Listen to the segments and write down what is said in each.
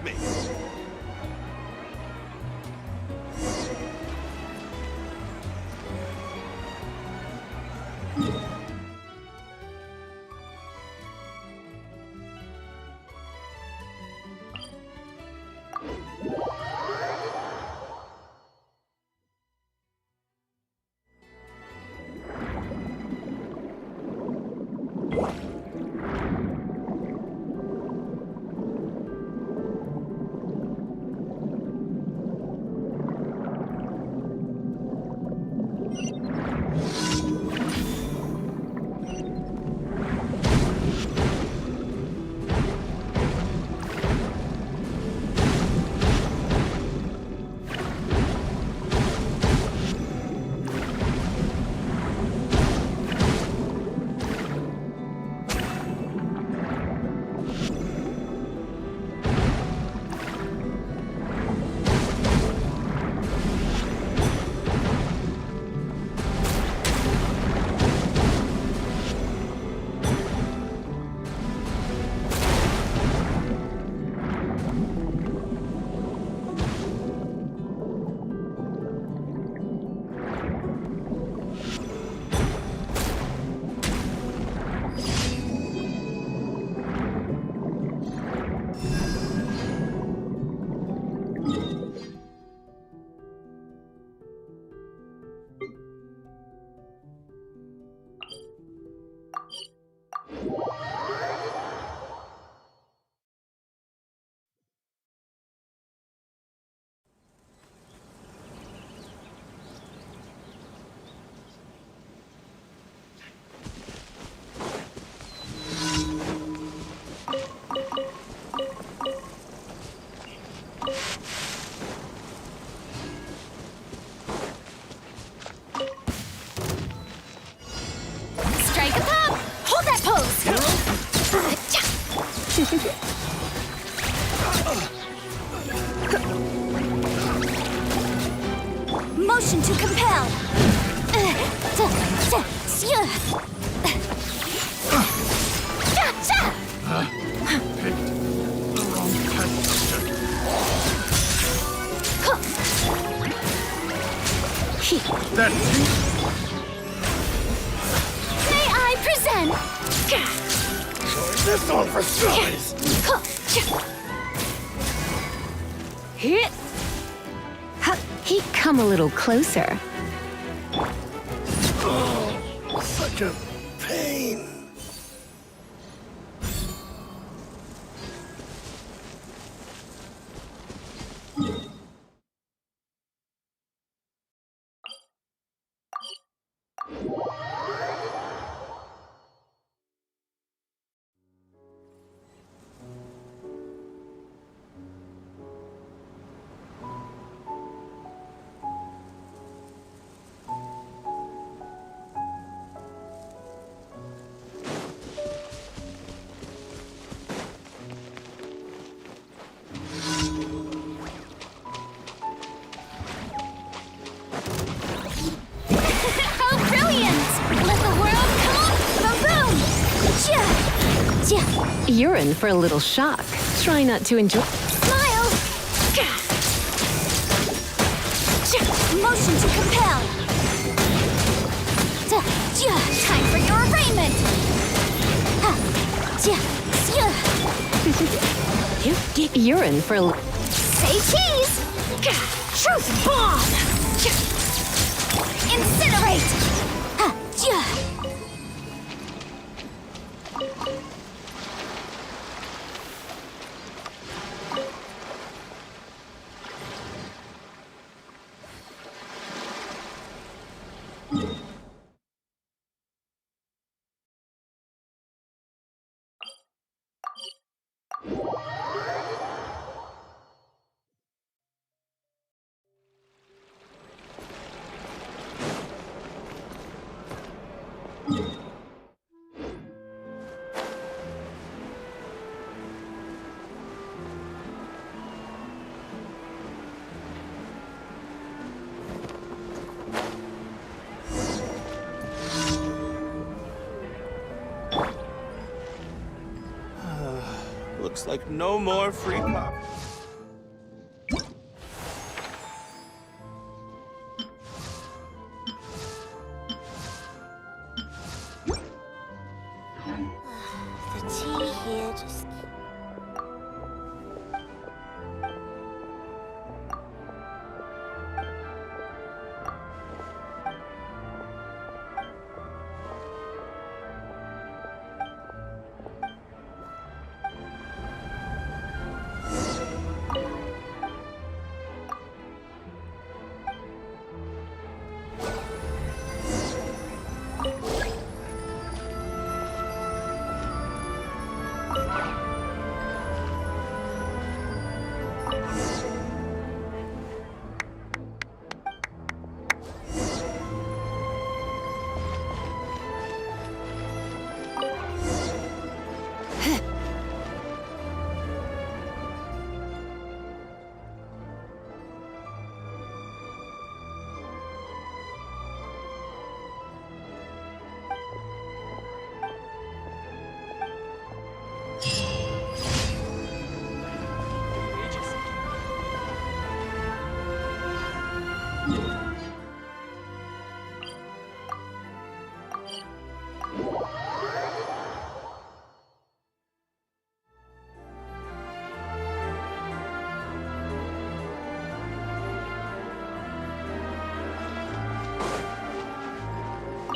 with me. Strike a pop! Hold that pose! Motion to compel! Picked the wrong pet. That May I present? this on for size. He'd come a little closer. Oh, such a pain. How brilliant! Let the world come! Boom! You're in for a little shock. Try not to enjoy. Smile! Motion to compel! Time for your arraignment! You're in for a little. Say cheese! Truth bomb! Incinerate! Looks like no more free pop.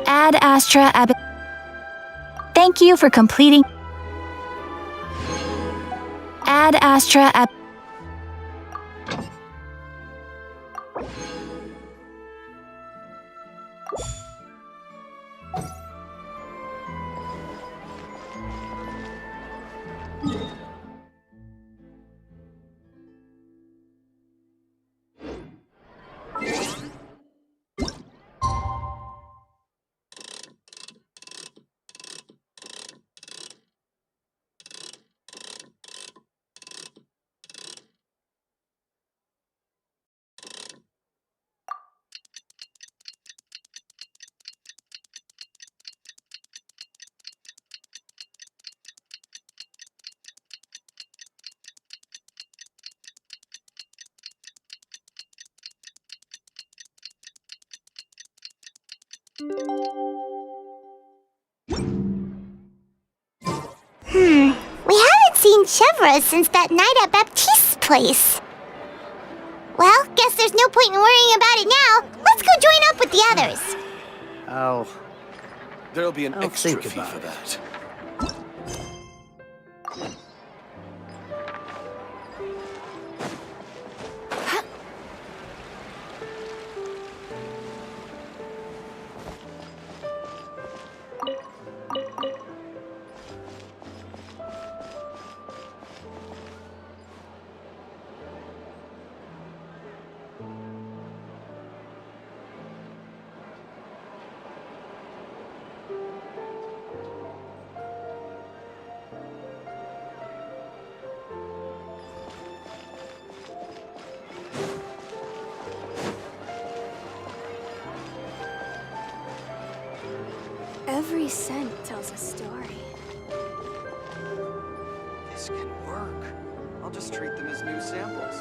Ad Astra Ab. Thank you for completing. Ad Astra Ab. We haven't seen Chevra since that night at Baptiste's place. Well, guess there's no point in worrying about it now. Let's go join up with the others. There'll be an I'll extra think fee about for it. that. Every scent tells a story. This can work. I'll just treat them as new samples.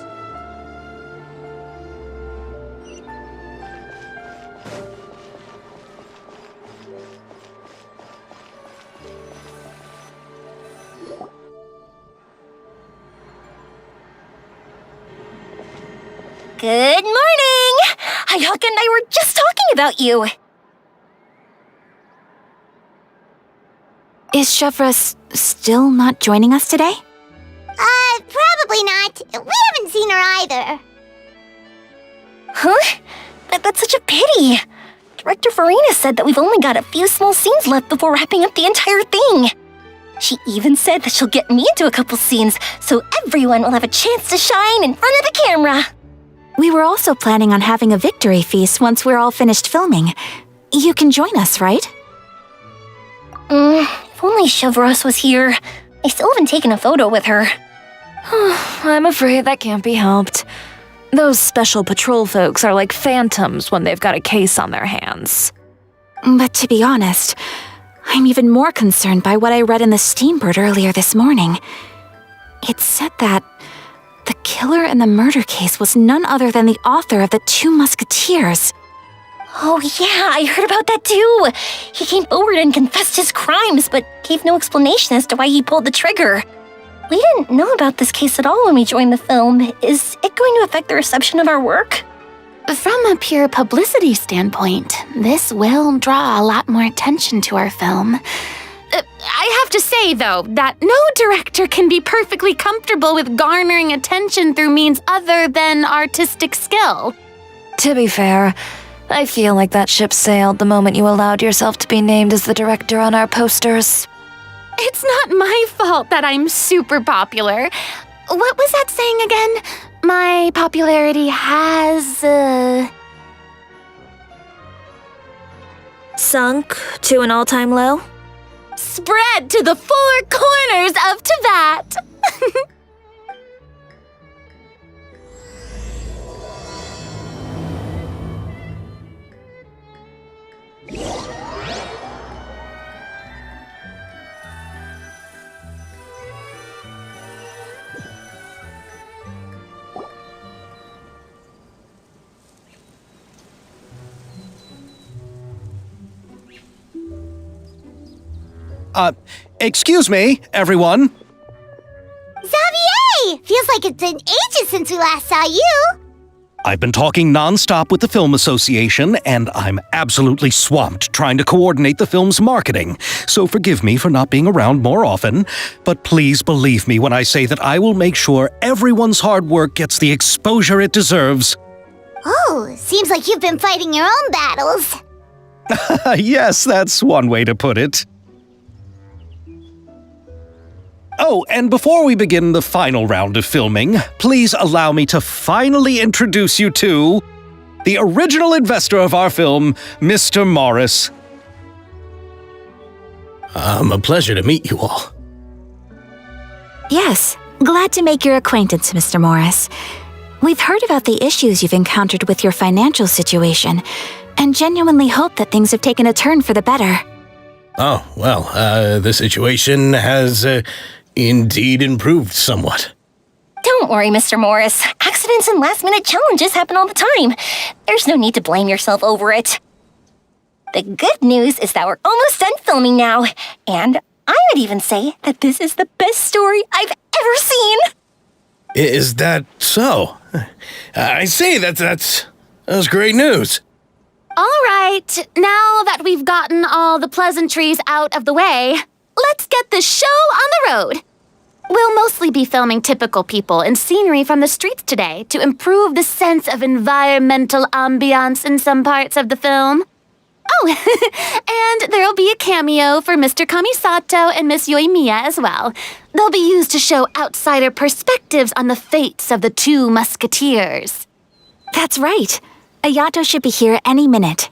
Good morning! Hayaka and I were just talking about you. Is Chevra still not joining us today? Probably not. We haven't seen her either. Huh? That's such a pity. Director Farina said that we've only got a few small scenes left before wrapping up the entire thing. She even said that she'll get me into a couple scenes, so everyone will have a chance to shine in front of the camera. We were also planning on having a victory feast once we're all finished filming. You can join us, right? If only Chevros was here. I still haven't taken a photo with her. I'm afraid that can't be helped. Those special patrol folks are like phantoms when they've got a case on their hands. But to be honest, I'm even more concerned by what I read in the Steambird earlier this morning. It said that the killer in the murder case was none other than the author of the Two Musketeers. Oh yeah, I heard about that too. He came forward and confessed his crimes, but gave no explanation as to why he pulled the trigger. We didn't know about this case at all when we joined the film. Is it going to affect the reception of our work? From a pure publicity standpoint, this will draw a lot more attention to our film. I have to say, though, that no director can be perfectly comfortable with garnering attention through means other than artistic skill. To be fair, I feel like that ship sailed the moment you allowed yourself to be named as the director on our posters. It's not my fault that I'm super popular. What was that saying again? My popularity has, Sunk to an all-time low? spread to the four corners of Teyvat. Excuse me, everyone. Xavier! Feels like it's been ages since we last saw you. I've been talking nonstop with the Film Association, and I'm absolutely swamped trying to coordinate the film's marketing. So forgive me for not being around more often, but please believe me when I say that I will make sure everyone's hard work gets the exposure it deserves. Oh, seems like you've been fighting your own battles. Yes, that's one way to put it. Oh, and before we begin the final round of filming, please allow me to finally introduce you to the original investor of our film, Mr. Morris. A pleasure to meet you all. Yes, glad to make your acquaintance, Mr. Morris. We've heard about the issues you've encountered with your financial situation, and genuinely hope that things have taken a turn for the better. Oh, well, the situation has indeed improved somewhat. Don't worry, Mr. Morris. Accidents and last-minute challenges happen all the time. There's no need to blame yourself over it. The good news is that we're almost done filming now, and I would even say that this is the best story I've ever seen. Is that so? I see, that's great news. All right, now that we've gotten all the pleasantries out of the way, let's get this show on the road. We'll mostly be filming typical people and scenery from the streets today to improve the sense of environmental ambiance in some parts of the film. Oh, and there'll be a cameo for Mr. Kamisato and Miss Yoimiya as well. They'll be used to show outsider perspectives on the fates of the two musketeers. That's right. Ayato should be here any minute.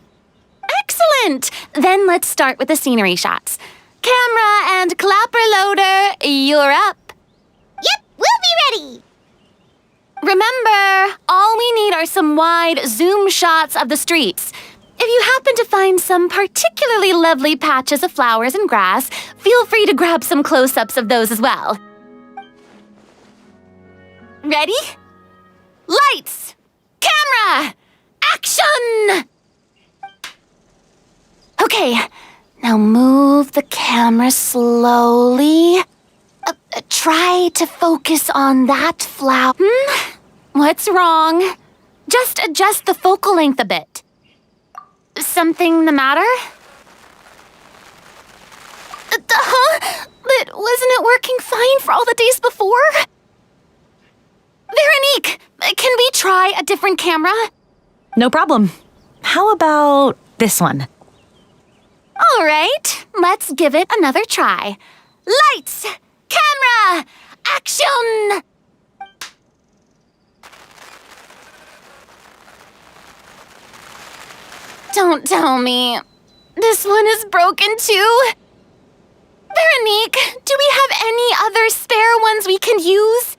Excellent! Then let's start with the scenery shots. Camera and clapper loader, you're up. Yep, we'll be ready. Remember, all we need are some wide zoom shots of the streets. If you happen to find some particularly lovely patches of flowers and grass, feel free to grab some close-ups of those as well. Ready? Lights! Camera! Action! Okay, now move the camera slowly. Try to focus on that flower. What's wrong? Just adjust the focal length a bit. Something the matter? But wasn't it working fine for all the days before? Veronique, can we try a different camera? No problem. How about this one? All right, let's give it another try. Lights! Camera! Action! Don't tell me. This one is broken too. Veronique, do we have any other spare ones we can use?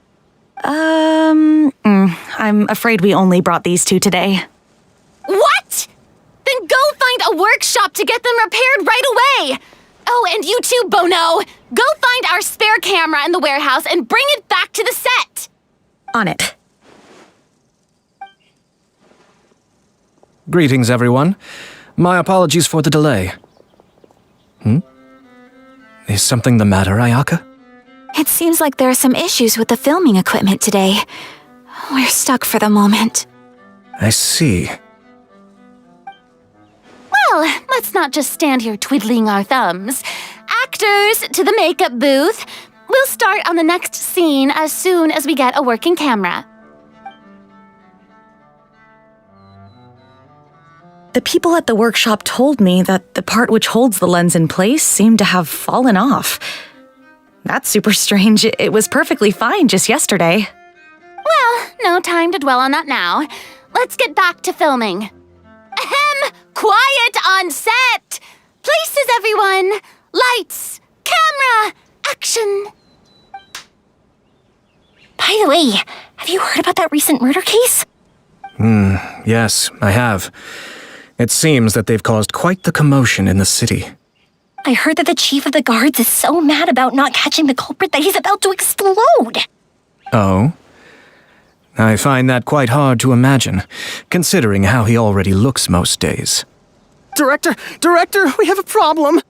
I'm afraid we only brought these two today. What? Then go find a workshop to get them repaired right away. Oh, and you too, Bono. Go find our spare camera in the warehouse and bring it back to the set. On it. Greetings, everyone. My apologies for the delay. Is something the matter, Ayaka? It seems like there are some issues with the filming equipment today. We're stuck for the moment. I see. Well, let's not just stand here twiddling our thumbs. Actors, to the makeup booth. We'll start on the next scene as soon as we get a working camera. The people at the workshop told me that the part which holds the lens in place seemed to have fallen off. That's super strange. It was perfectly fine just yesterday. Well, no time to dwell on that now. Let's get back to filming. Ahem! Quiet on set! Places, everyone! Lights! Camera! Action! By the way, have you heard about that recent murder case? Yes, I have. It seems that they've caused quite the commotion in the city. I heard that the chief of the guards is so mad about not catching the culprit that he's about to explode. Oh? I find that quite hard to imagine, considering how he already looks most days. Director, we have a problem.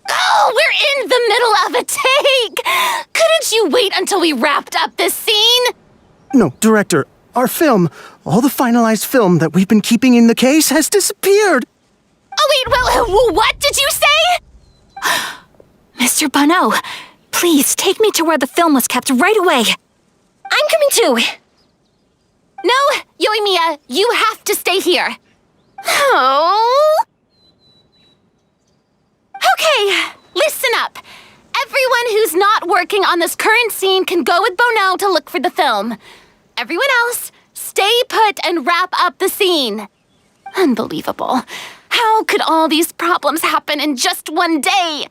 Oh, we're in the middle of a take! Couldn't you wait until we wrapped up this scene? No, Director, Our film, all the finalized film that we've been keeping in the case, has disappeared. Oh, wait, well, what did you say? Mr. Bonneau, please take me to where the film was kept right away. I'm coming too. No, Yoimiya, you have to stay here. Oh. Okay, listen up. Everyone who's not working on this current scene can go with Bonneau to look for the film. Everyone else, stay put and wrap up the scene. Unbelievable. How could all these problems happen in just one day?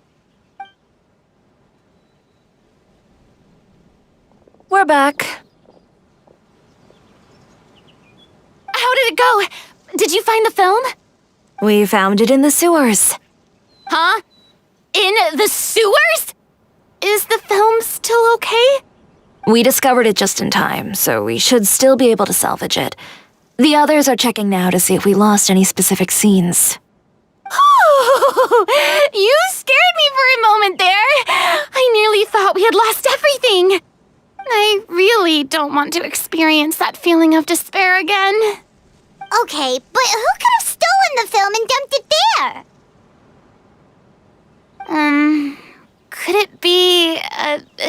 We're back. How did it go? Did you find the film? We found it in the sewers. Huh? In the sewers? Is the film still okay? We discovered it just in time, so we should still be able to salvage it. The others are checking now to see if we lost any specific scenes. Oh, you scared me for a moment there. I nearly thought we had lost everything. I really don't want to experience that feeling of despair again. Okay, but who could have stolen the film and dumped it there? Could it be,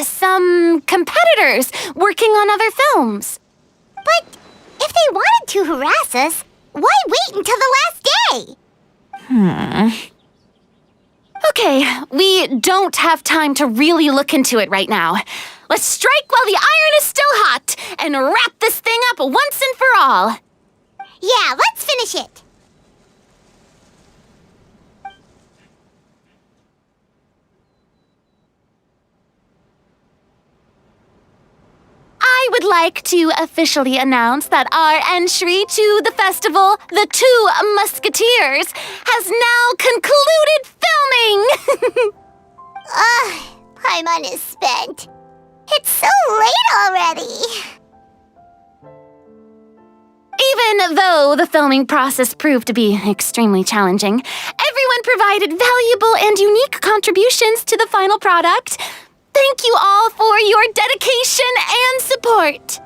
some competitors working on other films? But if they wanted to harass us, why wait until the last day? Okay, we don't have time to really look into it right now. Let's strike while the iron is still hot and wrap this thing up once and for all. Yeah, let's finish it. I would like to officially announce that our entry to the festival, The Two Musketeers, has now concluded filming! Paimon is spent. It's so late already. Even though the filming process proved to be extremely challenging, everyone provided valuable and unique contributions to the final product. Thank you all for your dedication and support.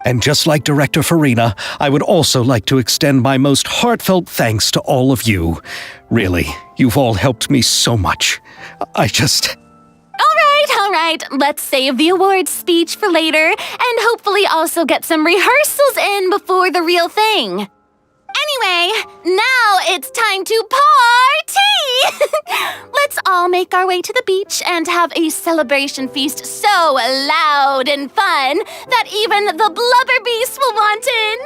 And just like Director Farina, I would also like to extend my most heartfelt thanks to all of you. Really, you've all helped me so much. All right, let's save the awards speech for later and hopefully also get some rehearsals in before the real thing. Anyway, now it's time to party! Let's all make our way to the beach and have a celebration feast so loud and fun that even the blubber beast will want in.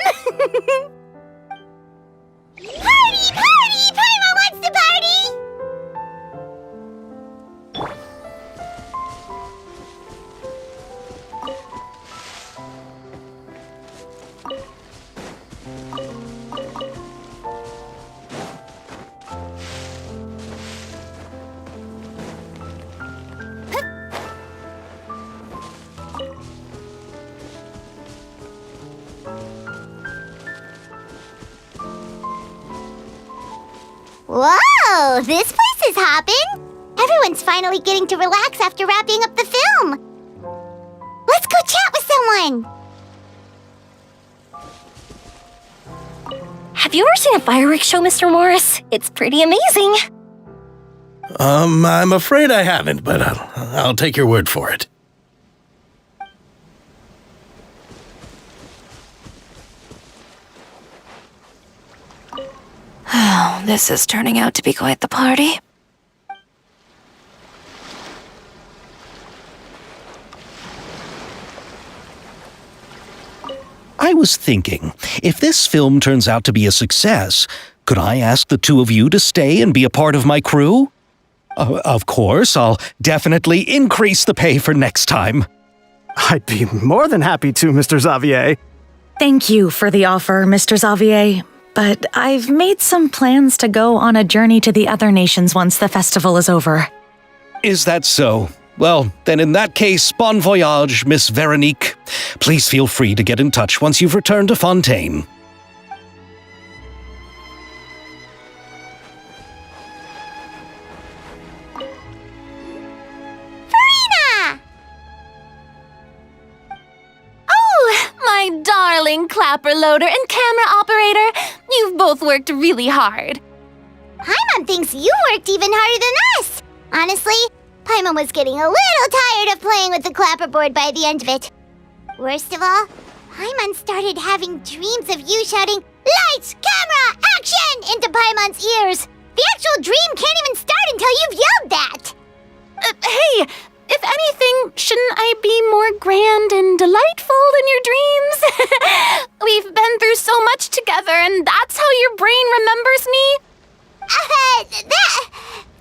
Party, party! Paimon wants to party! Whoa, this place is hopping! Everyone's finally getting to relax after wrapping up the film. Let's go chat with someone! Have you ever seen a fireworks show, Mr. Morris? It's pretty amazing. I'm afraid I haven't, but I'll take your word for it. Oh, this is turning out to be quite the party. I was thinking, if this film turns out to be a success, could I ask the two of you to stay and be a part of my crew? Of course, I'll definitely increase the pay for next time. I'd be more than happy to, Mr. Xavier. Thank you for the offer, Mr. Xavier, but I've made some plans to go on a journey to the other nations once the festival is over. Is that so? Well, then in that case, bon voyage, Miss Veronique. Please feel free to get in touch once you've returned to Fontaine. Oh, my darling darling clapper loader and camera operator. You've both worked really hard. Paimon thinks you worked even harder than us. Honestly, Paimon was getting a little tired of playing with the clapperboard by the end of it. Worst of all, Paimon started having dreams of you shouting, "Lights, camera, action!" into Paimon's ears. The actual dream can't even start until you've yelled that. Hey, if anything, shouldn't I be more grand and delightful in your dreams? We've been through so much together, and that's how your brain remembers me?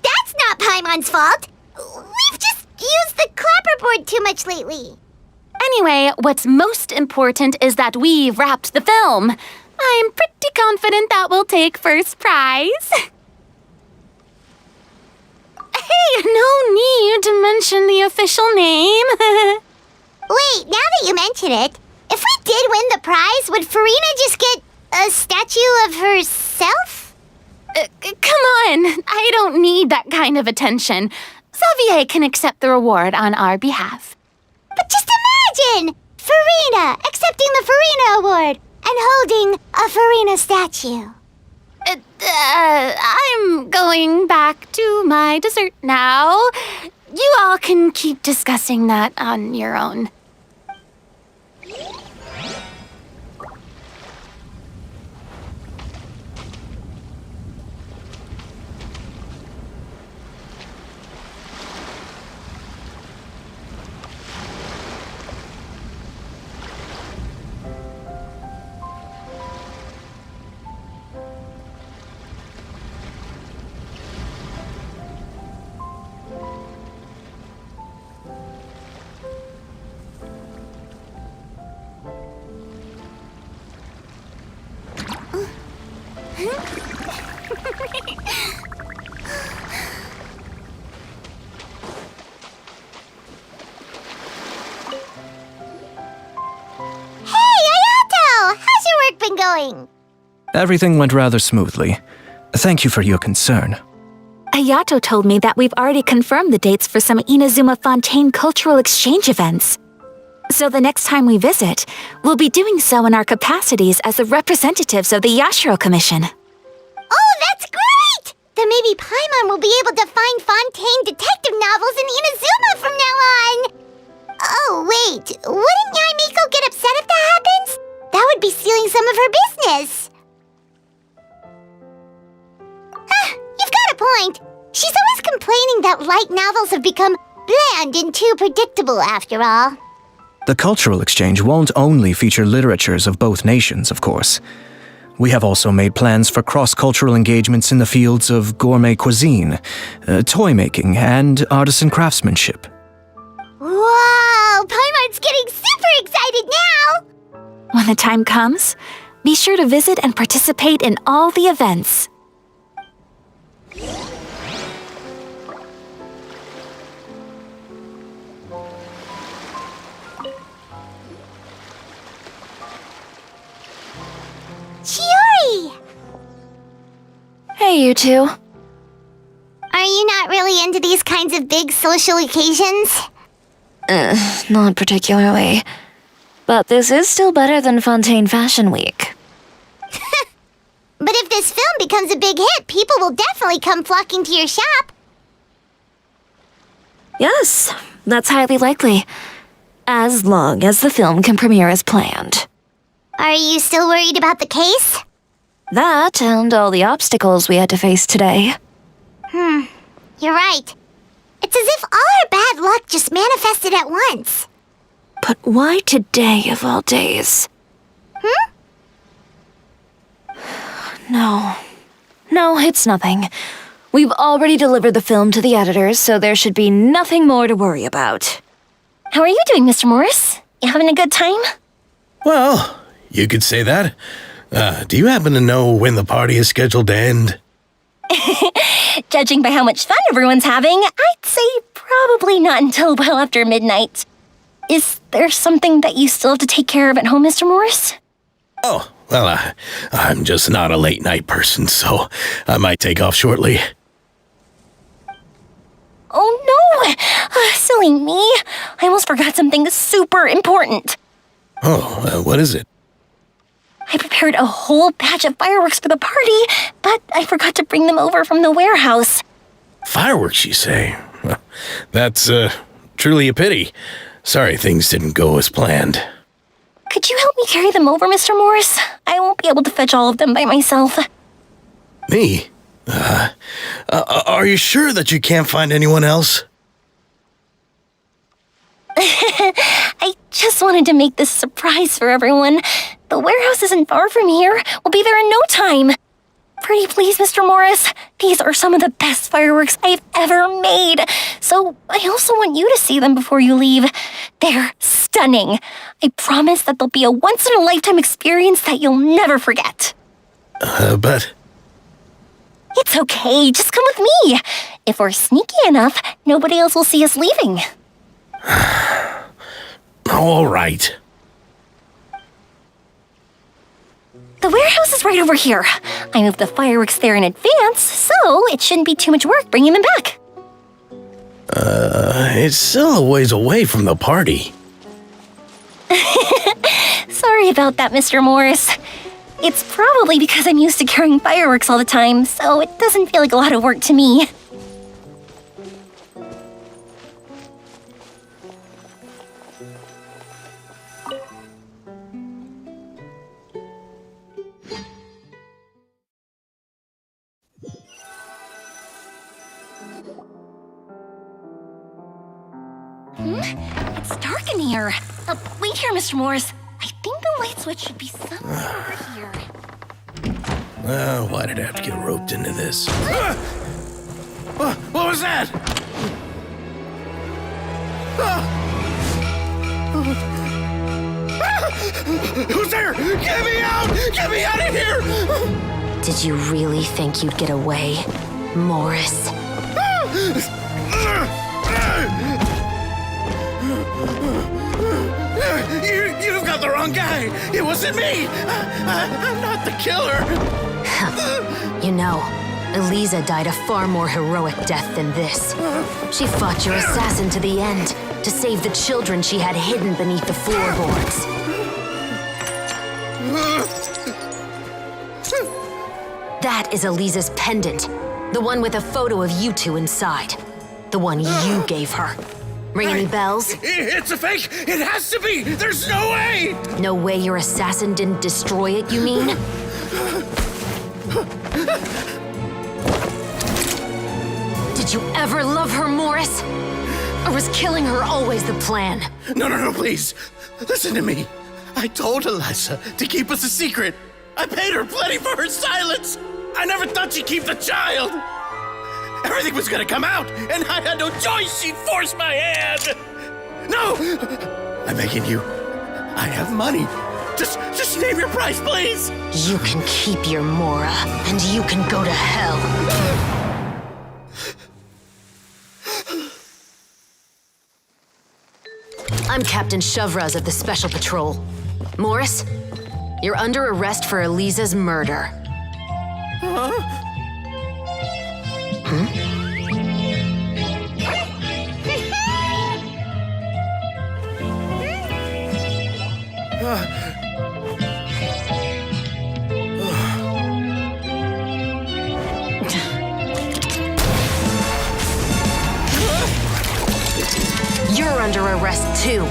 That's not Paimon's fault. We've just used the clapperboard too much lately. Anyway, what's most important is that we've wrapped the film. I'm pretty confident that we'll take first prize. Hey, no need to mention the official name. Wait, now that you mention it, if we did win the prize, would Farina just get a statue of herself? Come on, I don't need that kind of attention. Xavier can accept the reward on our behalf. But just imagine! Farina accepting the Farina Award and holding a Farina statue. I'm going back to my dessert now. You all can keep discussing that on your own. Going? Everything went rather smoothly. Thank you for your concern. Ayato told me that we've already confirmed the dates for some Inazuma Fontaine cultural exchange events. So the next time we visit, we'll be doing so in our capacities as the representatives of the Yashiro Commission. Oh, that's great! Then maybe Paimon will be able to find Fontaine detective novels in Inazuma from now on! Oh, wait, wouldn't Yae Miko get upset if that happens? That would be stealing some of her business. You've got a point. She's always complaining that light novels have become bland and too predictable after all. The cultural exchange won't only feature literatures of both nations, of course. We have also made plans for cross-cultural engagements in the fields of gourmet cuisine, toy making, and artisan craftsmanship. Whoa! Paimon's getting super excited now! When the time comes, be sure to visit and participate in all the events. Chiori! Hey, you two. Are you not really into these kinds of big social occasions? Not particularly. But this is still better than Fontaine Fashion Week. But if this film becomes a big hit, people will definitely come flocking to your shop. Yes, that's highly likely. As long as the film can premiere as planned. Are you still worried about the case? That and all the obstacles we had to face today. You're right. It's as if all our bad luck just manifested at once. But why today of all days? No, it's nothing. We've already delivered the film to the editors, so there should be nothing more to worry about. How are you doing, Mr. Morris? You having a good time? Well, you could say that. Do you happen to know when the party is scheduled to end? Judging by how much fun everyone's having, I'd say probably not until well after midnight. Is there something that you still have to take care of at home, Mr. Morris? Oh, well, I'm just not a late night person, so I might take off shortly. Oh no! Silly me. I almost forgot something super important. Oh, what is it? I prepared a whole batch of fireworks for the party, but I forgot to bring them over from the warehouse. Fireworks, you say? Well, that's, truly a pity. Sorry things didn't go as planned. Could you help me carry them over, Mr. Morris? I won't be able to fetch all of them by myself. Me? Are you sure that you can't find anyone else? I just wanted to make this a surprise for everyone. The warehouse isn't far from here. We'll be there in no time. Pretty please, Mr. Morris. These are some of the best fireworks I've ever made. So I also want you to see them before you leave. They're stunning. I promise that they'll be a once-in-a-lifetime experience that you'll never forget. But... It's okay. Just come with me. If we're sneaky enough, nobody else will see us leaving. All right. The warehouse is right over here. I moved the fireworks there in advance, so it shouldn't be too much work bringing them back. It's still a ways away from the party. Sorry about that, Mr. Morris. It's probably because I'm used to carrying fireworks all the time, so it doesn't feel like a lot of work to me. It's dark in here. Wait here, Mr. Morris. I think the light switch should be somewhere over here. Why did I have to get roped into this? What was that? Who's there? Get me out! Get me out of here! Did you really think you'd get away, Morris? You've got the wrong guy. It wasn't me. I'm not the killer. You know, Eliza died a far more heroic death than this. She fought your assassin to the end to save the children she had hidden beneath the floorboards. That is Eliza's pendant, the one with a photo of you two inside. The one you gave her. Ring any bells? It's a fake! It has to be! There's no way! No way your assassin didn't destroy it, you mean? Did you ever love her, Morris? Or was killing her always the plan? No, please. Listen to me. I told Eliza to keep us a secret. I paid her plenty for her silence. I never thought she'd keep the child. Everything was gonna come out, and I had no choice. She'd force my hand. No! I'm begging you. I have money. Just name your price, please. You can keep your Mora, and you can go to hell. I'm Captain Shovraz of the Special Patrol. Morris, you're under arrest for Eliza's murder. You're under arrest too,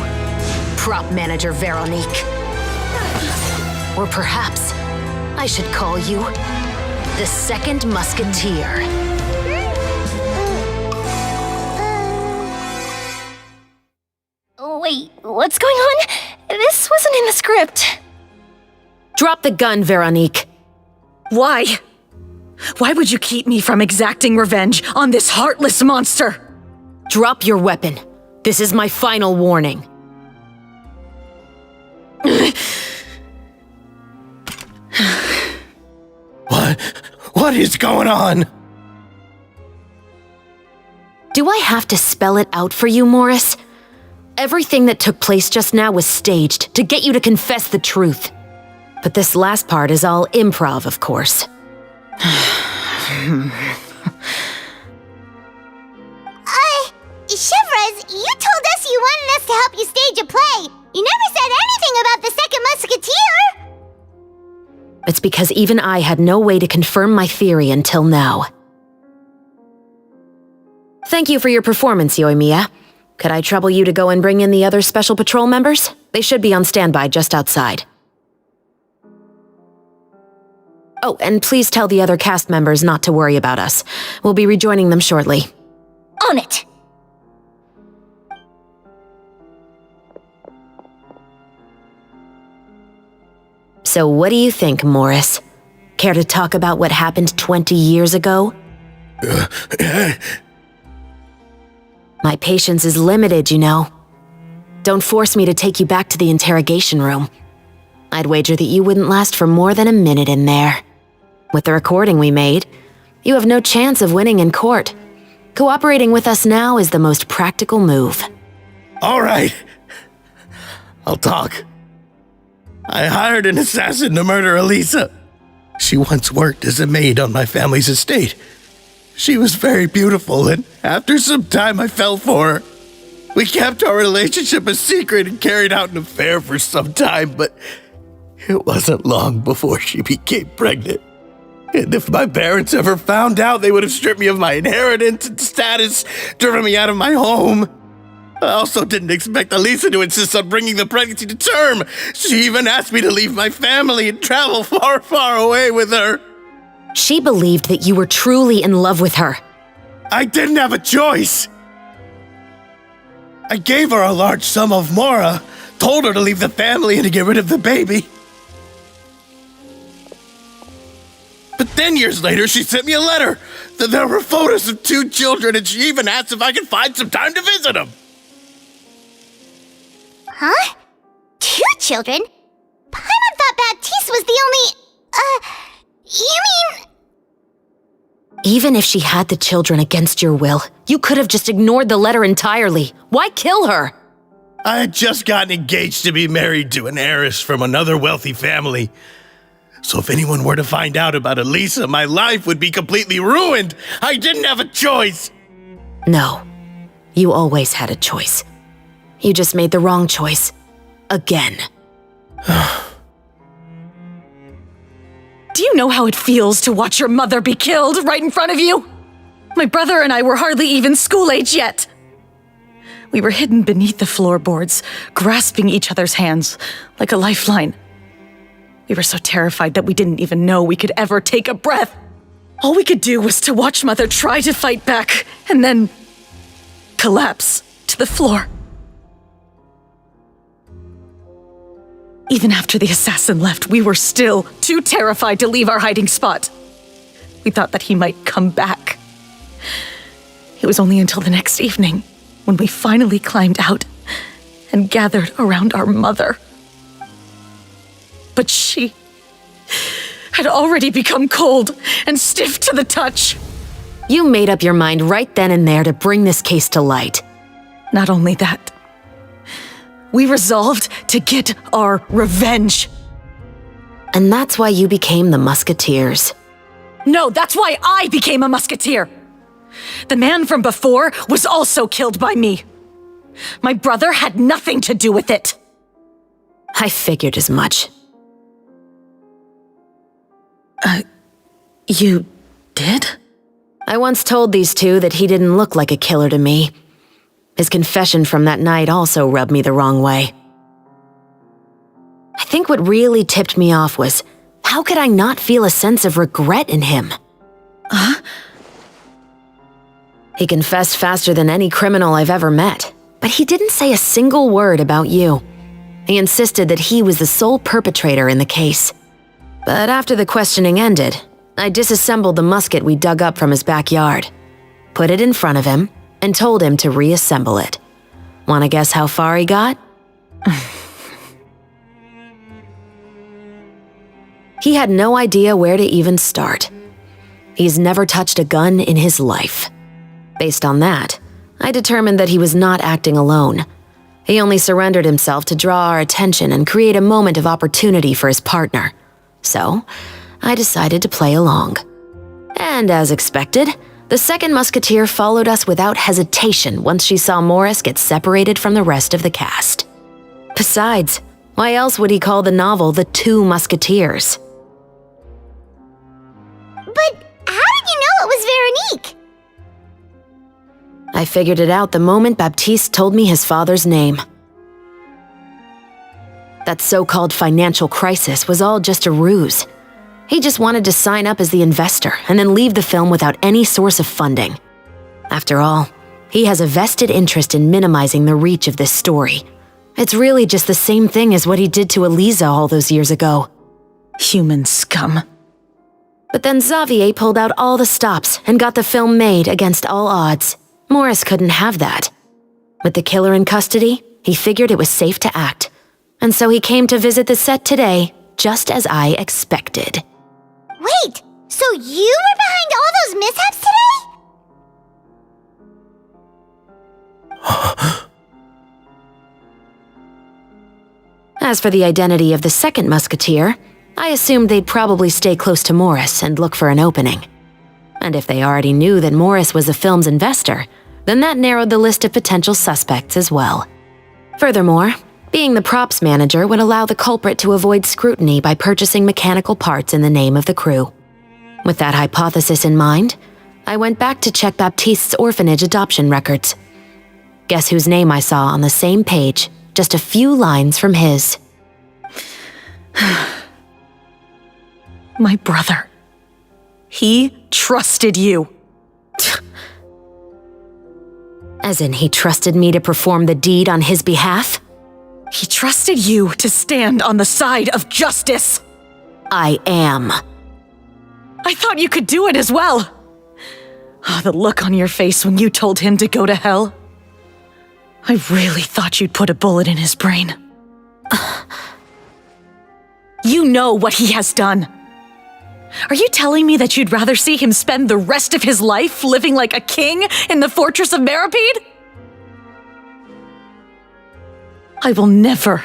prop manager Veronique. Or perhaps I should call you the Second Musketeer. Wait, what's going on? This wasn't in the script. Drop the gun, Veronique. Why? Why would you keep me from exacting revenge on this heartless monster? Drop your weapon. This is my final warning. What is going on? Do I have to spell it out for you, Morris? Everything that took place just now was staged to get you to confess the truth. But this last part is all improv, of course. Shivers, you told us you wanted us to help you stage a play. You never said anything about the Second Musketeer. It's because even I had no way to confirm my theory until now. Thank you for your performance, Yoimiya. Could I trouble you to go and bring in the other Special Patrol members? They should be on standby just outside. Oh, and please tell the other cast members not to worry about us. We'll be rejoining them shortly. On it! So what do you think, Morris? Care to talk about what happened 20 years ago? My patience is limited, you know. Don't force me to take you back to the interrogation room. I'd wager that you wouldn't last for more than a minute in there. With the recording we made, you have no chance of winning in court. Cooperating with us now is the most practical move. All right. I'll talk. I hired an assassin to murder Elisa. She once worked as a maid on my family's estate. She was very beautiful, and after some time I fell for her. We kept our relationship a secret and carried out an affair for some time, but it wasn't long before she became pregnant. And if my parents ever found out, they would have stripped me of my inheritance and status, driven me out of my home. I also didn't expect Elisa to insist on bringing the pregnancy to term. She even asked me to leave my family and travel far, far away with her. She believed that you were truly in love with her. I didn't have a choice. I gave her a large sum of mora, told her to leave the family and to get rid of the baby. But then years later, she sent me a letter. There were photos of 2 children, and she even asked if I could find some time to visit them. Huh? 2 children? Paimon thought Baptiste was the only... you mean... Even if she had the children against your will, you could have just ignored the letter entirely. Why kill her? I had just gotten engaged to be married to an heiress from another wealthy family. So if anyone were to find out about Elisa, my life would be completely ruined. I didn't have a choice. No, you always had a choice. You just made the wrong choice. Again. Do you know how it feels to watch your mother be killed right in front of you? My brother and I were hardly even school age yet. We were hidden beneath the floorboards, grasping each other's hands like a lifeline. We were so terrified that we didn't even know we could ever take a breath. All we could do was to watch Mother try to fight back and then collapse to the floor. Even after the assassin left, we were still too terrified to leave our hiding spot. We thought that he might come back. It was only until the next evening when we finally climbed out and gathered around our mother. But she had already become cold and stiff to the touch. You made up your mind right then and there to bring this case to light. Not only that, we resolved to get our revenge. And that's why you became the Musketeers. No, that's why I became a musketeer. The man from before was also killed by me. My brother had nothing to do with it. I figured as much. You did? I once told these two that he didn't look like a killer to me. His confession from that night also rubbed me the wrong way. I think what really tipped me off was, how could I not feel a sense of regret in him? Huh? He confessed faster than any criminal I've ever met, but he didn't say a single word about you. He insisted that he was the sole perpetrator in the case. But after the questioning ended, I disassembled the musket we dug up from his backyard, put it in front of him, and told him to reassemble it. Wanna guess how far he got? He had no idea where to even start. He's never touched a gun in his life. Based on that, I determined that he was not acting alone. He only surrendered himself to draw our attention and create a moment of opportunity for his partner. So, I decided to play along. And as expected, the second musketeer followed us without hesitation once she saw Morris get separated from the rest of the cast. Besides, why else would he call the novel The Two Musketeers? I figured it out the moment Baptiste told me his father's name. That so-called financial crisis was all just a ruse. He just wanted to sign up as the investor and then leave the film without any source of funding. After all, he has a vested interest in minimizing the reach of this story. It's really just the same thing as what he did to Eliza all those years ago. Human scum. But then Xavier pulled out all the stops and got the film made against all odds. Morris couldn't have that. With the killer in custody, he figured it was safe to act. And so he came to visit the set today, just as I expected. Wait, so you were behind all those mishaps today? As for the identity of the second musketeer, I assumed they'd probably stay close to Morris and look for an opening. And if they already knew that Morris was the film's investor, then that narrowed the list of potential suspects as well. Furthermore, being the props manager would allow the culprit to avoid scrutiny by purchasing mechanical parts in the name of the crew. With that hypothesis in mind, I went back to check Baptiste's orphanage adoption records. Guess whose name I saw on the same page, just a few lines from his. My brother. He trusted you. As in, he trusted me to perform the deed on his behalf? He trusted you to stand on the side of justice. I am. I thought you could do it as well. Oh, the look on your face when you told him to go to hell. I really thought you'd put a bullet in his brain. You know what he has done. Are you telling me that you'd rather see him spend the rest of his life living like a king in the fortress of Meripede? I will never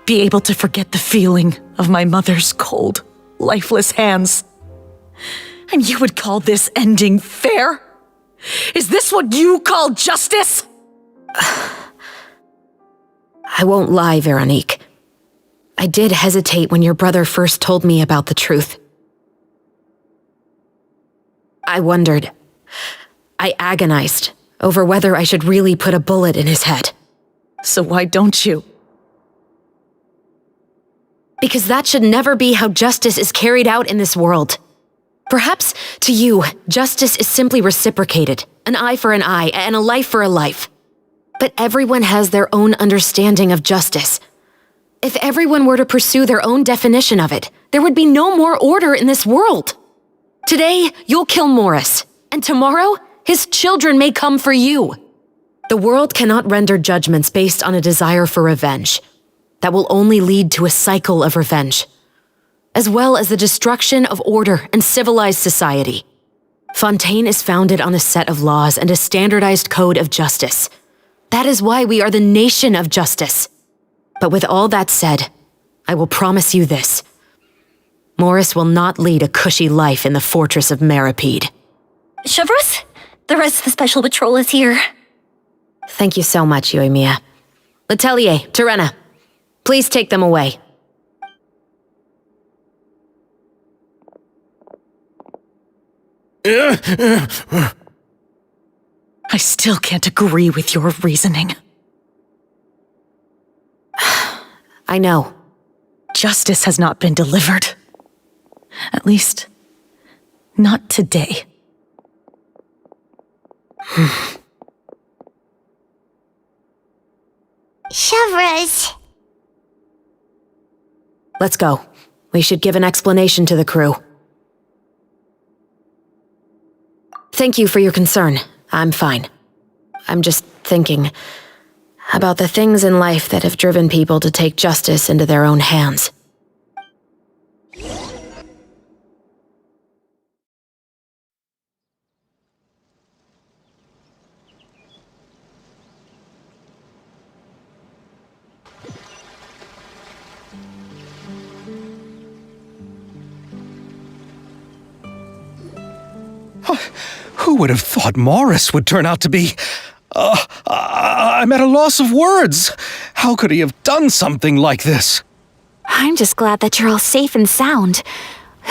be able to forget the feeling of my mother's cold, lifeless hands. And you would call this ending fair? Is this what you call justice? I won't lie, Veronique. I did hesitate when your brother first told me about the truth. I wondered. I agonized over whether I should really put a bullet in his head. So why don't you? Because that should never be how justice is carried out in this world. Perhaps, to you, justice is simply reciprocated, an eye for an eye and a life for a life. But everyone has their own understanding of justice. If everyone were to pursue their own definition of it, there would be no more order in this world. Today, you'll kill Morris, and tomorrow, his children may come for you. The world cannot render judgments based on a desire for revenge. That will only lead to a cycle of revenge, as well as the destruction of order and civilized society. Fontaine is founded on a set of laws and a standardized code of justice. That is why we are the nation of justice. But with all that said, I will promise you this. Morris will not lead a cushy life in the fortress of Meripede. Chevreuse, the rest of the special patrol is here. Thank you so much, Yoimiya. Letelier, Terena, please take them away. I still can't agree with your reasoning. I know. Justice has not been delivered. At least, not today. Chevreuse. Let's go. We should give an explanation to the crew. Thank you for your concern. I'm fine. I'm just thinking about the things in life that have driven people to take justice into their own hands. Who would have thought Morris would turn out to be... I'm at a loss of words. How could he have done something like this? I'm just glad that you're all safe and sound.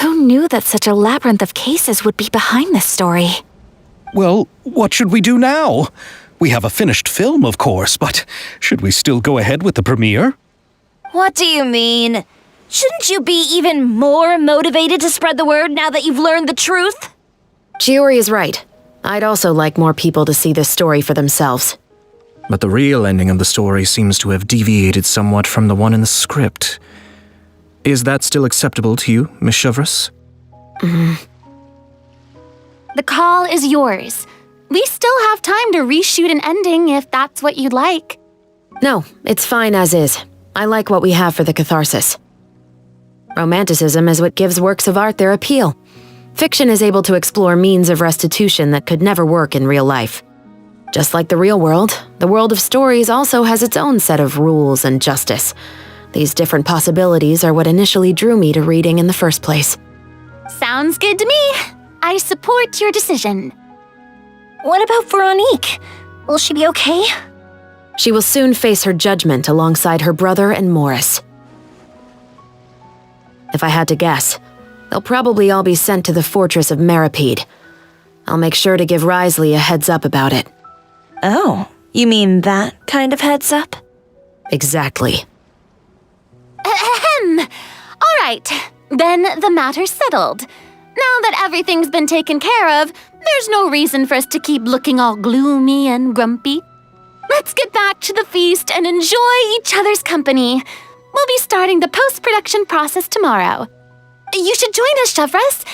Who knew that such a labyrinth of cases would be behind this story? Well, what should we do now? We have a finished film, of course, but should we still go ahead with the premiere? What do you mean? Shouldn't you be even more motivated to spread the word now that you've learned the truth? Chiori is right. I'd also like more people to see this story for themselves. But the real ending of the story seems to have deviated somewhat from the one in the script. Is that still acceptable to you, Miss Chevreuse? The call is yours. We still have time to reshoot an ending if that's what you'd like. No, it's fine as is. I like what we have for the catharsis. Romanticism is what gives works of art their appeal. Fiction is able to explore means of restitution that could never work in real life. Just like the real world, the world of stories also has its own set of rules and justice. These different possibilities are what initially drew me to reading in the first place. Sounds good to me. I support your decision. What about Veronique? Will she be okay? She will soon face her judgment alongside her brother and Morris. If I had to guess, they'll probably all be sent to the fortress of Meripede. I'll make sure to give Risley a heads up about it. Oh, you mean that kind of heads up? Exactly. Ahem. All right, then the matter's settled. Now that everything's been taken care of, there's no reason for us to keep looking all gloomy and grumpy. Let's get back to the feast and enjoy each other's company. We'll be starting the post-production process tomorrow. You should join us, Chevreuse.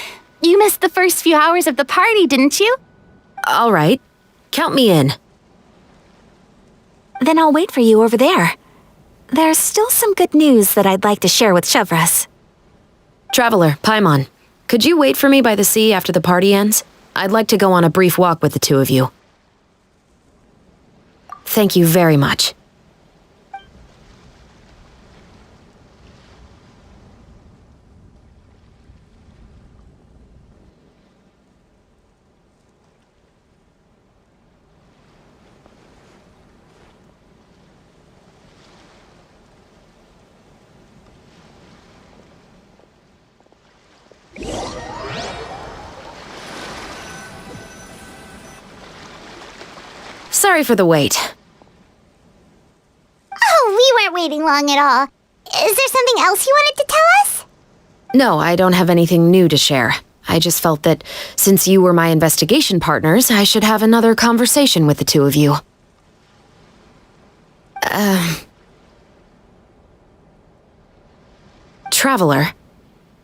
You missed the first few hours of the party, didn't you? All right. Count me in. Then I'll wait for you over there. There's still some good news that I'd like to share with Chevreuse. Traveler, Paimon, could you wait for me by the sea after the party ends? I'd like to go on a brief walk with the two of you. Thank you very much. Sorry for the wait. Oh, we weren't waiting long at all. Is there something else you wanted to tell us? No, I don't have anything new to share. I just felt that since you were my investigation partners, I should have another conversation with the two of you. Traveler,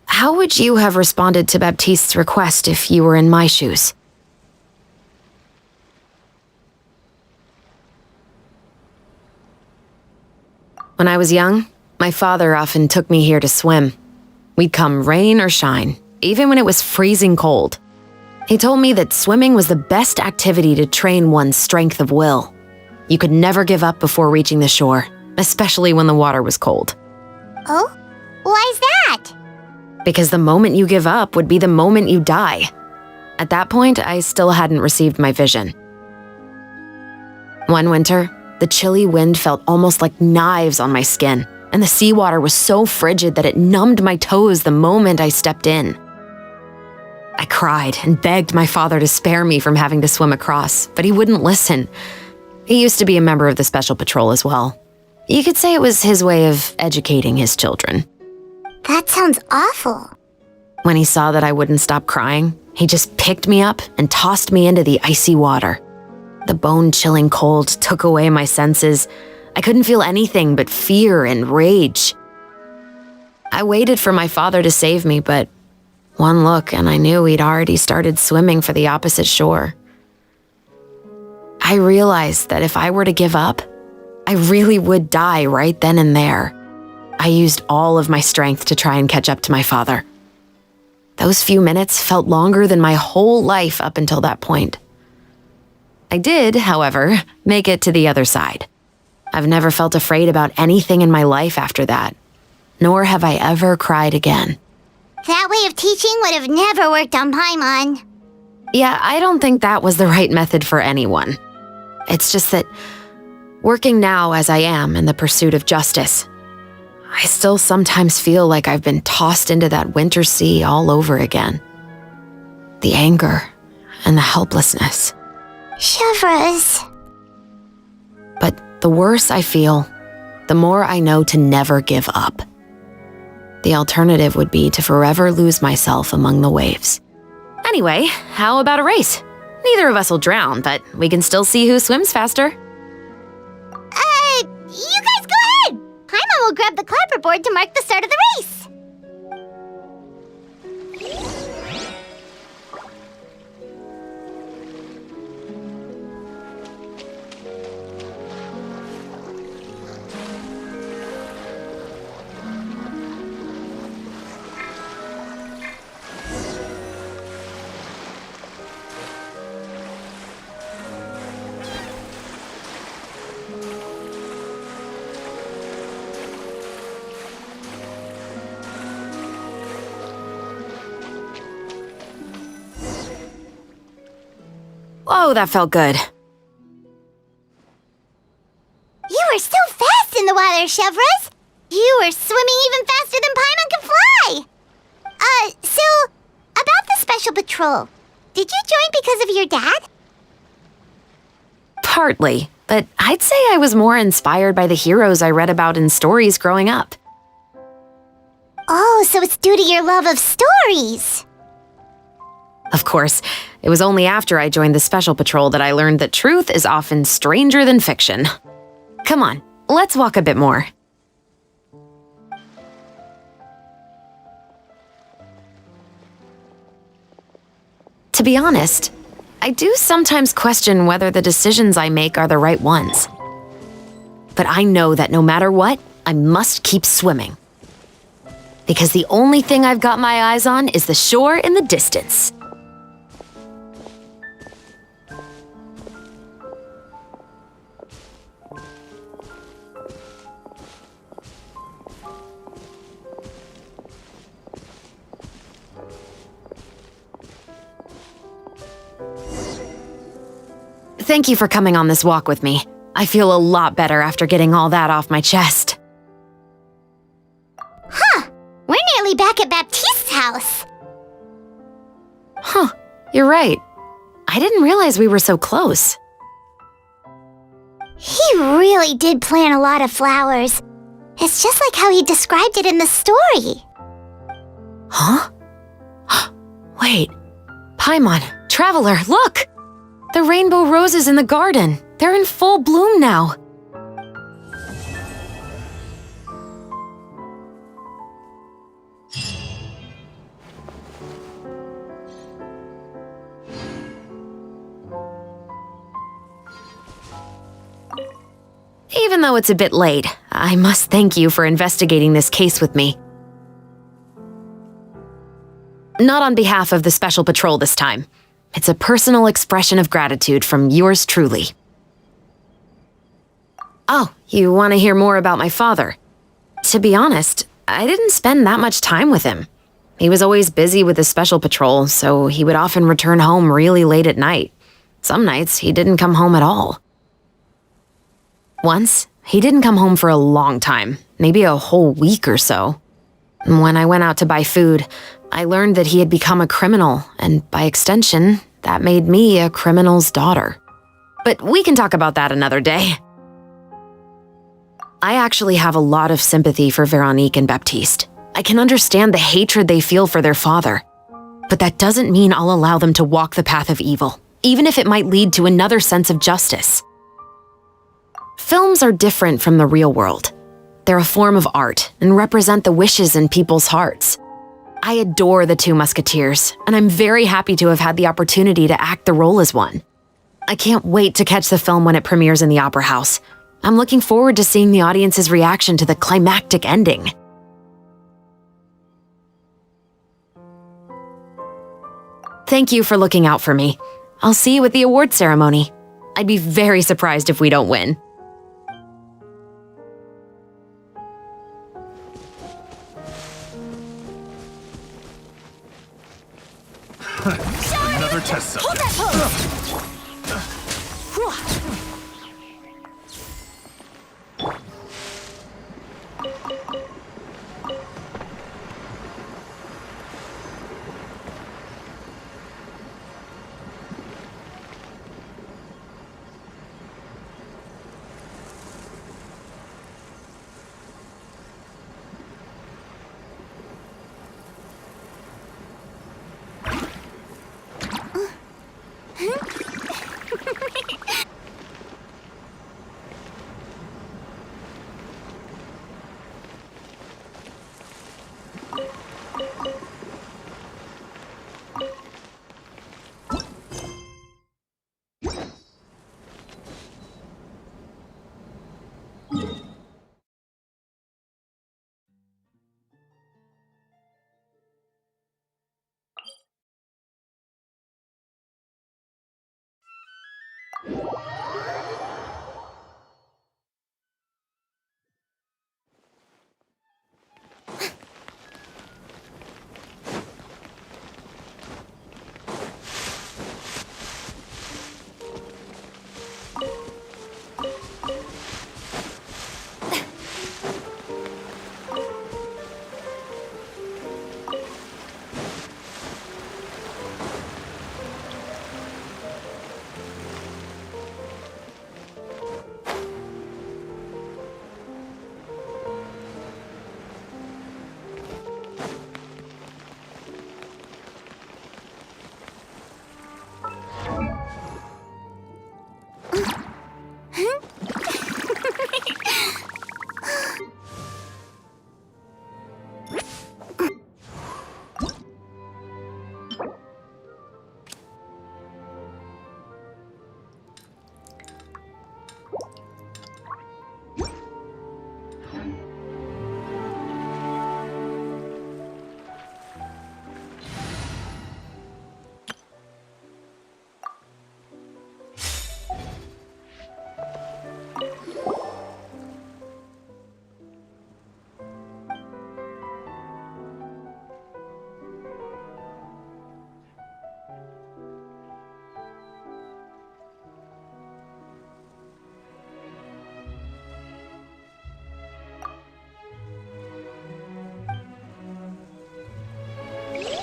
how would you have responded to Baptiste's request if you were in my shoes? When I was young, my father often took me here to swim. We'd come rain or shine, even when it was freezing cold. He told me that swimming was the best activity to train one's strength of will. You could never give up before reaching the shore, especially when the water was cold. Oh? Why's that? Because the moment you give up would be the moment you die. At that point, I still hadn't received my vision. One winter, the chilly wind felt almost like knives on my skin, and the seawater was so frigid that it numbed my toes the moment I stepped in. I cried and begged my father to spare me from having to swim across, but he wouldn't listen. He used to be a member of the Special Patrol as well. You could say it was his way of educating his children. That sounds awful. When he saw that I wouldn't stop crying, he just picked me up and tossed me into the icy water. The bone-chilling cold took away my senses. I couldn't feel anything but fear and rage. I waited for my father to save me, but one look and I knew he'd already started swimming for the opposite shore. I realized that if I were to give up, I really would die right then and there. I used all of my strength to try and catch up to my father. Those few minutes felt longer than my whole life up until that point. I did, however, make it to the other side. I've never felt afraid about anything in my life after that, nor have I ever cried again. That way of teaching would have never worked on Paimon. Yeah, I don't think that was the right method for anyone. It's just that, working now as I am in the pursuit of justice, I still sometimes feel like I've been tossed into that winter sea all over again. The anger and the helplessness. Chevreuse. The worse I feel, the more I know to never give up. The alternative would be to forever lose myself among the waves. Anyway, how about a race? Neither of us will drown, but we can still see who swims faster. You guys go ahead! Paimon will grab the clapperboard to mark the start of the race. Whoa, that felt good. You were so fast in the water, Chevros! You were swimming even faster than Paimon can fly! So, about the special patrol, did you join because of your dad? Partly, but I'd say I was more inspired by the heroes I read about in stories growing up. Oh, so it's due to your love of stories! Of course, it was only after I joined the Special Patrol that I learned that truth is often stranger than fiction. Come on, let's walk a bit more. To be honest, I do sometimes question whether the decisions I make are the right ones. But I know that no matter what, I must keep swimming. Because the only thing I've got my eyes on is the shore in the distance. Thank you for coming on this walk with me. I feel a lot better after getting all that off my chest. Huh! We're nearly back at Baptiste's house. Huh, you're right. I didn't realize we were so close. He really did plant a lot of flowers. It's just like how he described it in the story. Huh? Wait. Paimon, Traveler, look! The rainbow roses in the garden. They're in full bloom now. Even though it's a bit late, I must thank you for investigating this case with me. Not on behalf of the Special Patrol this time. It's a personal expression of gratitude from yours truly. Oh, you want to hear more about my father? To be honest, I didn't spend that much time with him. He was always busy with the Special Patrol, so he would often return home really late at night. Some nights, he didn't come home at all. Once, he didn't come home for a long time, maybe a whole week or so. When I went out to buy food, I learned that he had become a criminal, and by extension, that made me a criminal's daughter. But we can talk about that another day. I actually have a lot of sympathy for Veronique and Baptiste. I can understand the hatred they feel for their father. But that doesn't mean I'll allow them to walk the path of evil, even if it might lead to another sense of justice. Films are different from the real world. They're a form of art and represent the wishes in people's hearts. I adore the Two Musketeers, and I'm very happy to have had the opportunity to act the role as one. I can't wait to catch the film when it premieres in the Opera House. I'm looking forward to seeing the audience's reaction to the climactic ending. Thank you for looking out for me. I'll see you at the award ceremony. I'd be very surprised if we don't win. Another test subject. Hold that pose!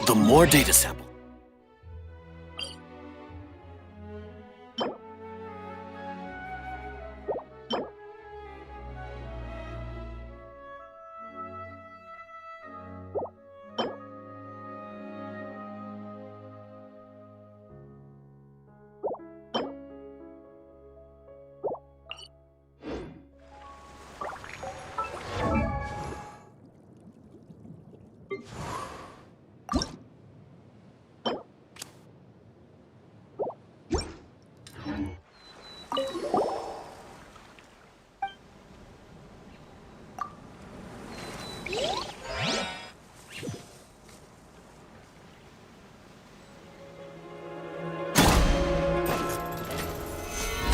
The more data sample.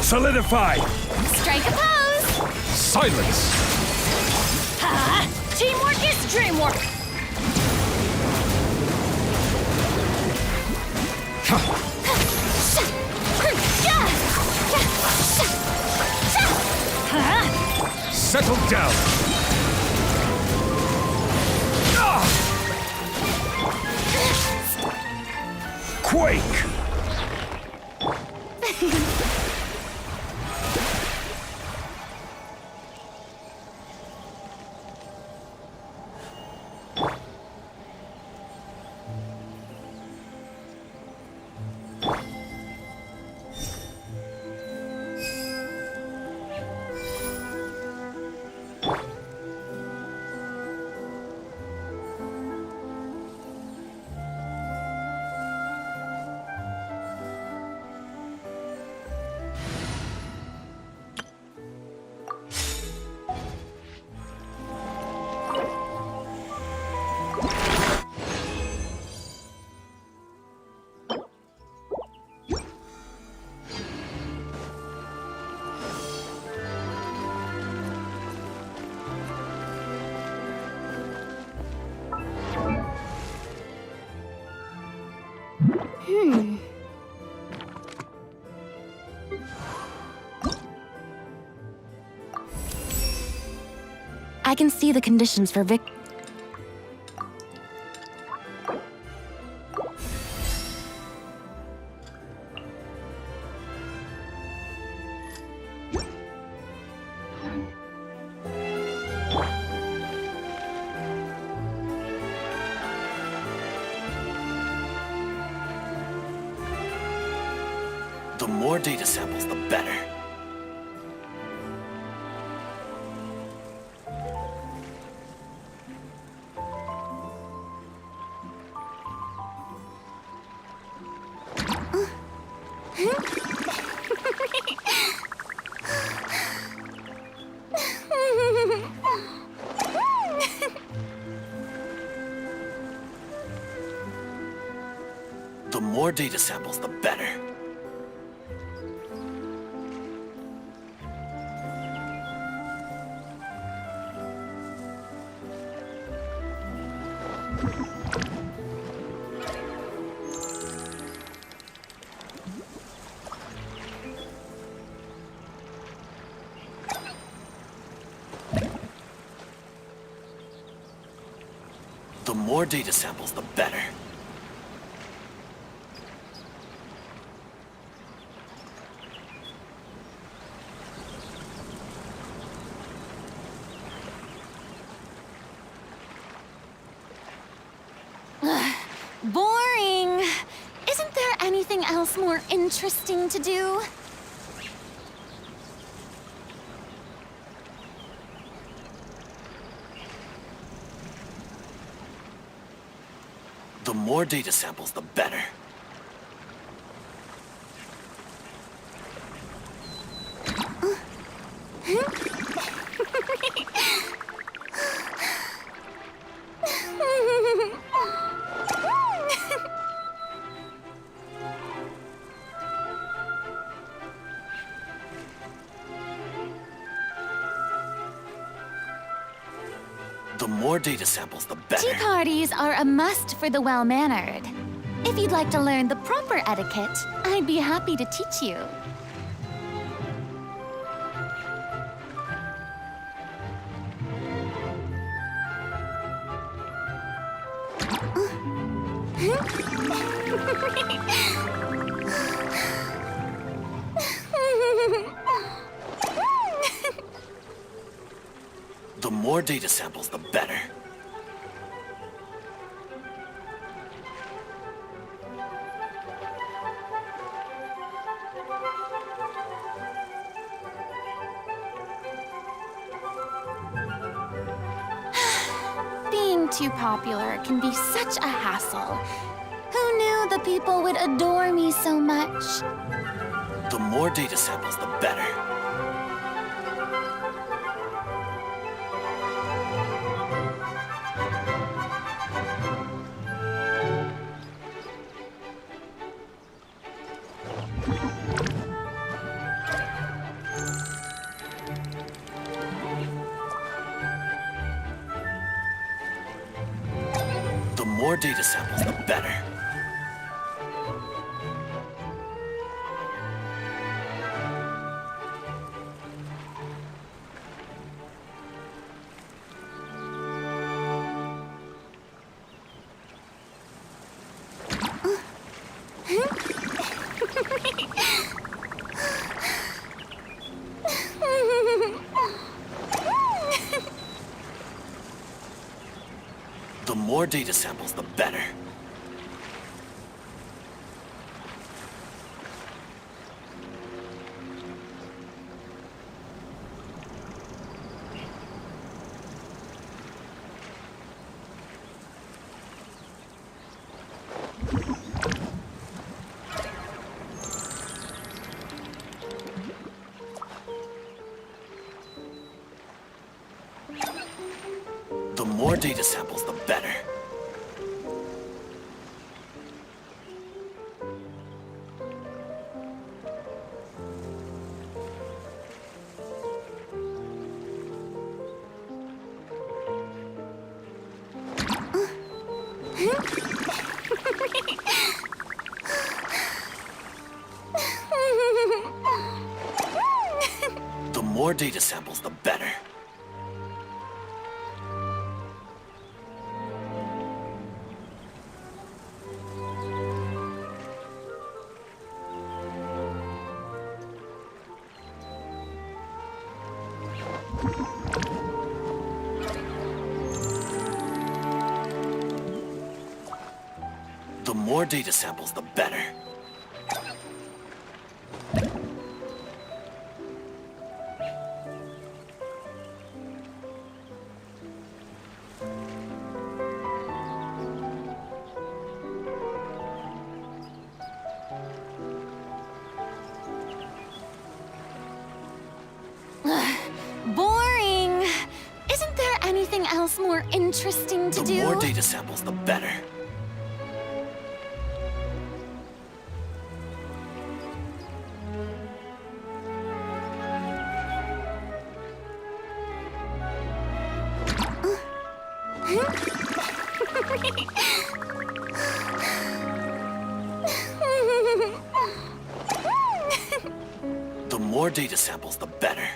Solidify! Strike a pose! Silence! Teamwork is dreamwork! Settle down! Quake! I can see the conditions for Vic. The more data samples, the better. The more data samples, the better. The more data samples, the better. Boring! Isn't there anything else more interesting to do? The more data samples, the better. The more data samples, the better. Tea parties are a must for the well-mannered. If you'd like to learn the proper etiquette, I'd be happy to teach you. The more data samples, the better. Being too popular can be such a hassle. Who knew the people would adore me so much? The more data samples, the better. The more data samples, the better. The more data samples, the better. The more data samples, the better. The more data samples, the better. The more data samples, the better. Boring. Isn't there anything else more interesting to do? The more data samples, the better. The more data samples, the better.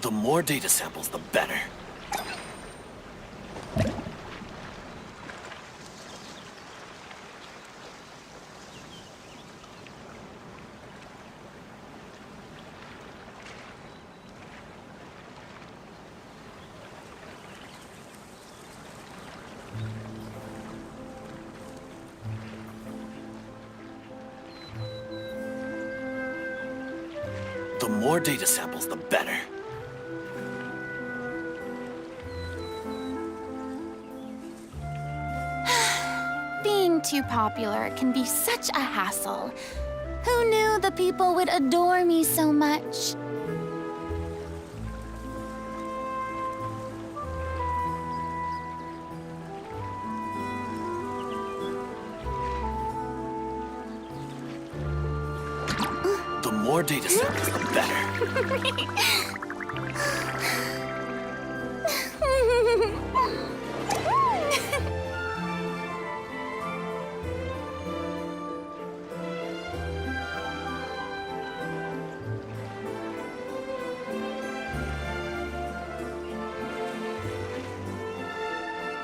The more data samples, the better. The more data samples, the better. Being too popular can be such a hassle. Who knew the people would adore me so much? The more data samples, the better.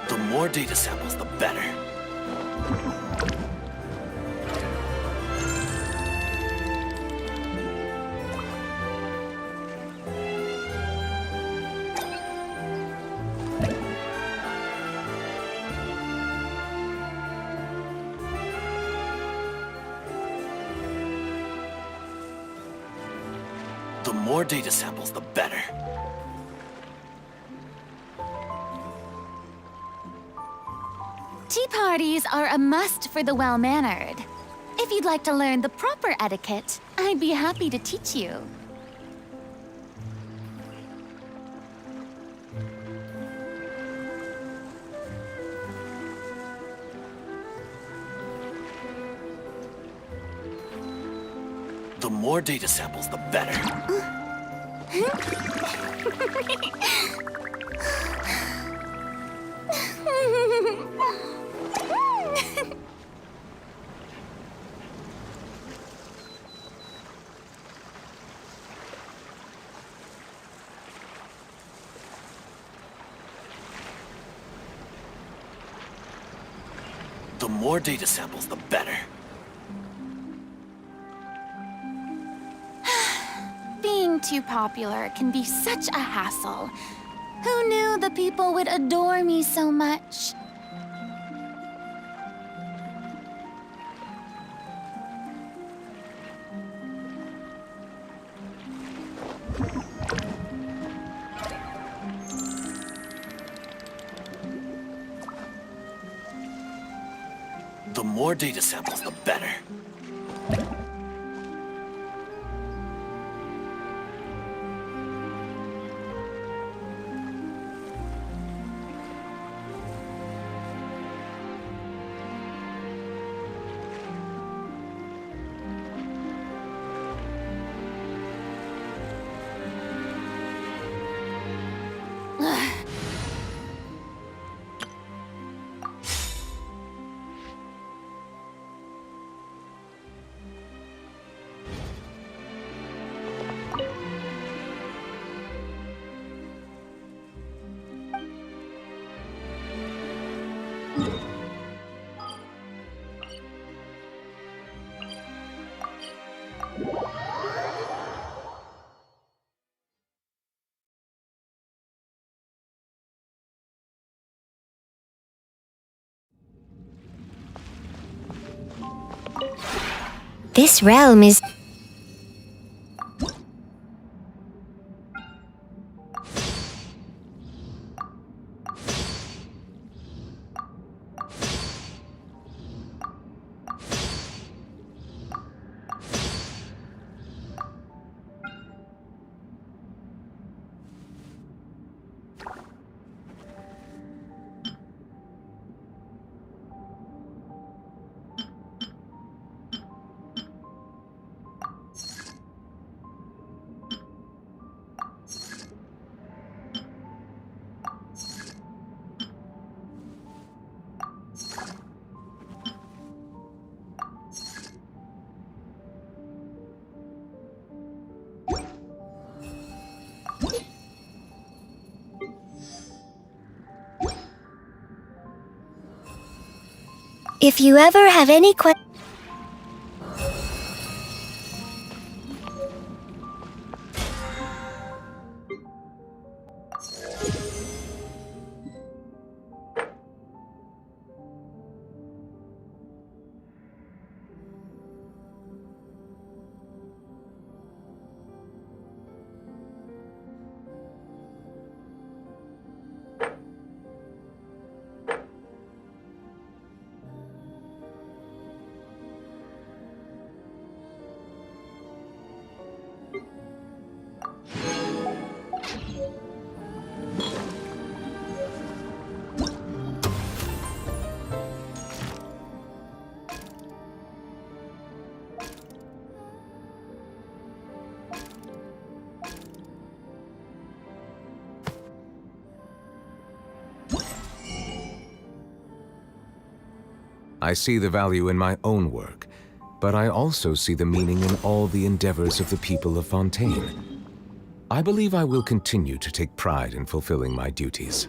The more data samples, the better. The more data samples, the better. Tea parties are a must for the well-mannered. If you'd like to learn the proper etiquette, I'd be happy to teach you. The more data samples, the better. The more data samples, the better. Being too popular can be such a hassle. Who knew the people would adore me so much? The more data samples, the better. This realm is... If you ever have any questions... I see the value in my own work, but I also see the meaning in all the endeavors of the people of Fontaine. I believe I will continue to take pride in fulfilling my duties.